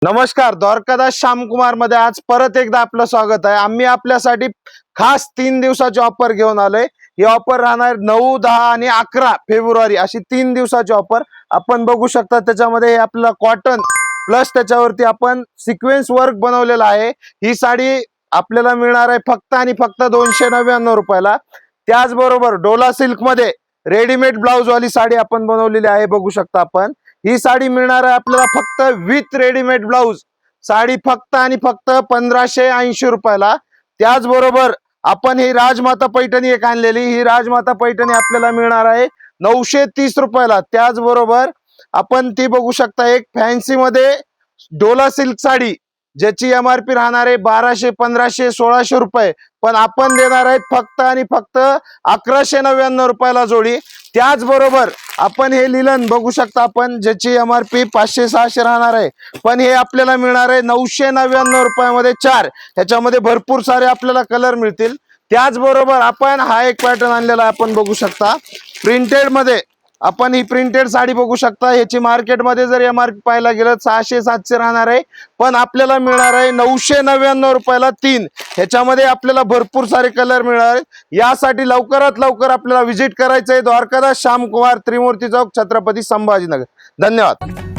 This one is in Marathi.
नमस्कार, द्वारकादास श्यामकुमार मध्ये आज परत एकदा आपलं स्वागत आहे। आम्ही आपल्यासाठी खास 3 दिवसाची ऑफर घेऊन आलोय। ही ऑफर राहणार 9, 10 आणि 11 फेब्रुवारी अशी 3 दिवसाची ऑफर आपण बघू शकता। त्याच्यामध्ये आपल्याला कॉटन प्लस त्याच्यावरती आपण सिक्वेन्स वर्क बनवलेला आहे। ही साडी आपल्याला मिळणार आहे फक्त आणि फक्त 299 रुपयाला। त्याचबरोबर डोला सिल्क मध्ये रेडीमेड ब्लाउज वाली साडी आपण बनवलेली आहे, बघू शकता आपण। ही साडी मिळणार आहे आपल्याला फक्त विथ रेडीमेड ब्लाउज। साडी फक्त आणि फक्त 1580 रुपयाला। त्याचबरोबर आपण ही राजमाता पैठणी एक आणलेली, ही राजमाता पैठणी आपल्याला मिळणार आहे 930 रुपयाला। त्याचबरोबर आपण ती बघू शकता एक फॅन्सी मध्ये डोला सिल्क साडी, ज्याची एमआरपी राहणार आहे 1200, 1500, 1600 रुपये, पण आपण देणार आहेत फक्त आणि फक्त 1199 रुपयाला जोडी। त्याचबरोबर आपण हे लिलन बघू शकता आपण, ज्याची एमआरपी 500, 600 राहणार आहे, पण हे आपल्याला मिळणार आहे 999 रुपयामध्ये 4। ह्याच्यामध्ये भरपूर सारे आपल्याला कलर मिळतील। त्याचबरोबर आपण हा एक पॅटर्न आणलेला आहे, आपण बघू शकता प्रिंटेड मध्ये। आपण ही प्रिंटेड साडी बघू शकता, ह्याची मार्केटमध्ये जर एमआरपी पाहायला गेलं 600, 700 राहणार आहे, पण आपल्याला मिळणार आहे 999 रुपयाला 3। ह्याच्यामध्ये आपल्याला भरपूर सारे कलर मिळणार आहेत। यासाठी लवकरात लवकर आपल्याला व्हिजिट करायचं आहे द्वारकादास श्यामकुमार, त्रिमूर्ती चौक, छत्रपती संभाजीनगर। धन्यवाद।